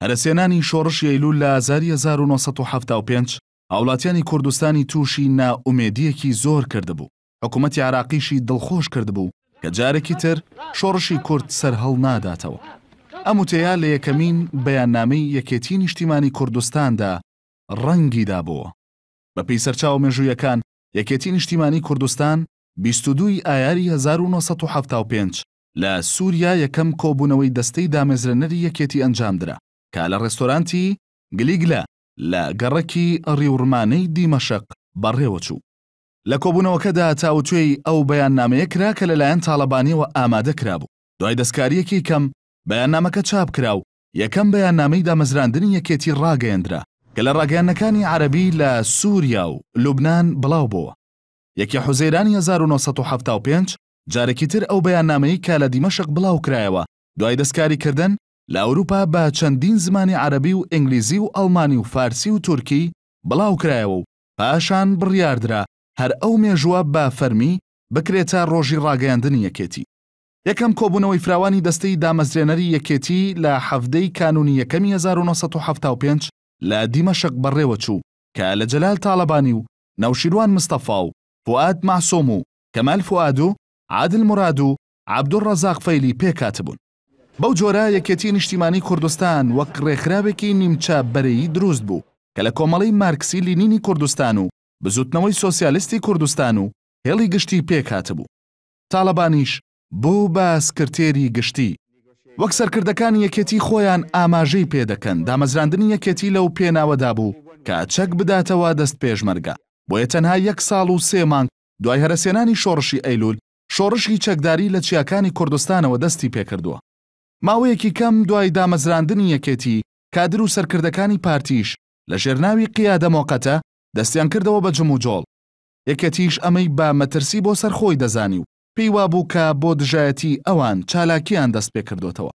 هەرەسێنانی شۆڕشی ئەیلول لە ئازاری 1975 هاوڵاتیانی کوردستانی تووشی نائومێدیەکی زۆر کردبوو. حکوومەتی عراقیشی دڵخۆش کردبوو کە جارێکی تر شۆڕشی کورد سەرهەڵ ناداتەوە. ئەم وتەیە لە یەکەمین بەیاننامەی یەکێتی نیشتیمانی کوردستاندا ڕەنگی دابووە. بەپێی سەرچاوە مێژوویەکان یەکێتی نیشتیمانی کوردستان 22 ئایاری 1975 لە سووریا یەکەم کۆبوونەوەی دەستەی دامێزرێنەری یەکێتی ئەنجامدرا کە لە ڕێستۆرانتی گلیگلە لە گەڕەکی ڕیورمانەی دیمەشق بەڕێوەچوو. لە کۆبوونەوەکەدا تاوتوێی ئەو بەیاننامەیە کرا کە لەلایەن تاڵەبانیەوە ئامادە کرابوو. دوای دەستکاریەکی کەم بەیاننامەکە چاپ کرا و یەکەم بەیاننامەی دامەزراندنی یەکێتی ڕاگەیەندرا کە لە ڕاگەیاندنەکانی عەرەبی لە سووریا و لوبنان بڵاو بووە. یەکی حوزەیرانی 1975 جارێکی تر ئەو بەیاننامەی کە لە دیمەشق بڵاو کرایەوە دوای دەستکاریکردن لە ئەوروپا بە چەندین زمانی عەرەبی و ئینگلیزی و ئەڵمانی و فارسی و تورکی بڵاو کرایەوە و پاشان بڕیاردرا هەر ئەو مێژووە بە فەرمی بکرێتە ڕۆژی ڕاگەیاندنی یەکێتی. یەکەم کۆبوونەوەی فراوانی دەستەی دامەزرێنەری یەکێتی لە هەفتەی کانونی یەکەمی 1975 لە دیمەشق بەڕێوەچوو کە لە جەلال تاڵەبانی و نەوشیروان مستەفا و فواد معسووم و کەمال فواد و عادل مراد و عەبدوڕەزاق فەیلی پێکاتبوون. بەو جۆرە یەکێتی نیشتیمانی کوردستان وەک ڕێکخراوێکی نیمچە بەرەیی دروست بوو کە لە کۆمەڵی مارکسی لینینی کوردستان و بزوتنەوەی سۆسیالیستی کوردستان و هێڵی گشتی پێکاتبوو. تاڵەبانیش بوو بە سکرتێری گشتی. وەک سەرکردەکانی یەکێتی خۆیان ئاماژەی پێدەکەن دامەزراندنی یەکێتی لەو پێناوەدا بوو کە چەک بداتەوە دەست پێشمەرگە. بۆیە تەنها 1 ساڵ و 3 مانگ دوای هەرەسێنانی شۆڕشی ئەیلول شۆڕشی چەکداری لە چیاکانی کوردستانەوە دەستی پێکردووە. ماوەیەکی کەم دوای دامەزراندنی یەکێتی کادر و سەرکردەکانی پارتیش لە ژێرناوی قیادە مۆقەتە دەستیان کردەوە بە جم و جۆڵ. یەکێتیش ئەمەی بە مەترسی بۆ سەرخۆی دەزانی و پێی وابوو کە بۆ دژایەتی ئەوان چالاکیان دەست پێ کردوتەوە.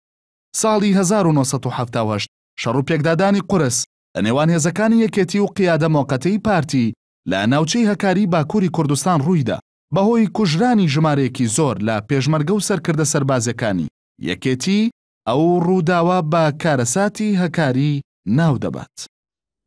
ساڵی 1970 شەڕ و پێکدادانی قورس لە نێوان هێزەکانی یەکێتی و قیادە مۆقەتەی پارتی لە ناوچەی هەکاری باکووری کوردستان ڕوویدا بەهۆی کوژرانی ژمارەیەکی زۆر لە پێشمەرگە و سەرکردە سەربازەکانی یەکێتی ئەو ڕووداوە بە کارەساتی هەکاری ناو دەبات.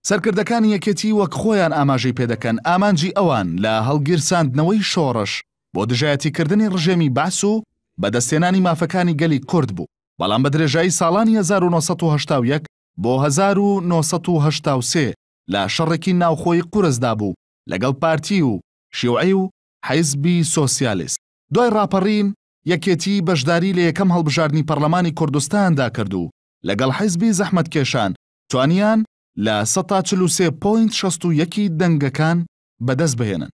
سەرکردەکانی یەکێتی وەک خۆیان ئاماژەی پێدەکەن ئامانجی ئەوان لە هەڵگیرساندنەوەی شۆڕش بۆ دژایەتیکردنی ڕژێمی باس و بەدەستێنانی مافەکانی گەلی کورد بوو. بەڵام بە درێژایی ساڵانی 1970 بۆ 1973 لە شەڕێکی ناوخۆی قورسدا بوو لەگەڵ پارتی و شیوعی و حیزبی سۆسیالیست. دوای ڕاپەڕین یەکێتی بەشداری لە یەکەم هەڵبژاردننی پەرلەمانی کوردستاندا کرد و لەگەڵ حیزبی زەحمەتکێشان توانیان لە 143.61 دەنگەکان بەدەست بهێنن.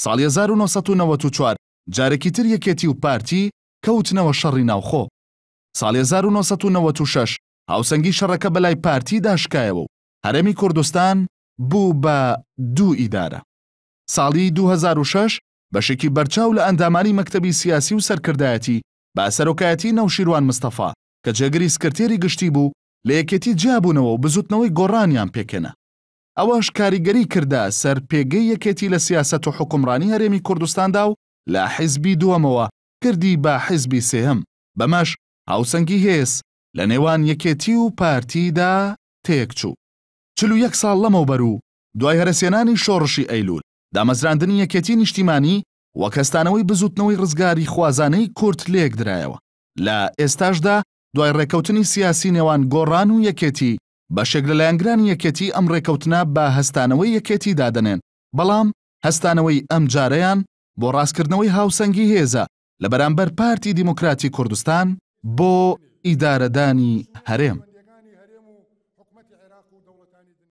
ساڵی 1994 جارێکی تر یەکێتی و پارتی کەوتنەوە شەڕی ناوخۆ. ساڵی 1996 هاوسەنگی شەڕەکە بەلای پارتی داشکایەوە و هەرێمی کوردستان بوو بە 2 ئیدارە. ساڵی 2006 بەشێکی بەرچاو لە ئەندامانی مەکتەبی سیاسی و سەرکردایەتی با سەرۆکایەتی نەوشیروان مستەفا کە جێگەری سکرتێری گشتی بوو لە یەکێتی جیابوونەوە و بزوتنەوەی گۆڕانیان پێکێنا. ئەوەش کاریگەری کردا سەر پێگەی یەکێتی لە سیاسەت و حکومڕانی هەرێمی کوردستاندا و لە حیزبی دووەمەوە کردی بە حیزبی سێهەم. بەمەش هاوسەنگی هێز لە نێوان یەکێتی و پارتیدا تێکچوو. 41 ساڵ لەمەوبەر و دوای هەرەسێنانی شۆڕشی ئەیلول دامەزراندنی یەکێتی نیشتیمانی وەک هەستانەوەی بزوتنەوەی ڕزگاری خوازانەی کورد لێک درایەوە. لە ئێستاشدا دوای ڕێکەوتنی سیاسی نێوان گۆڕان و یەکێتی بەشێک لە لایەنگرانی یەکێتی ئەم ڕێکەوتنە بە هەستانەوەی یەکێتی دادەنێن. بەڵام هەستانەوەی ئەم جارەیان بۆ ڕاستکردنەوەی هاوسەنگی هێزە لە بەرامبەر پارتی دیموکراتی کوردستان بۆ ئیدارەدانی هەرێم.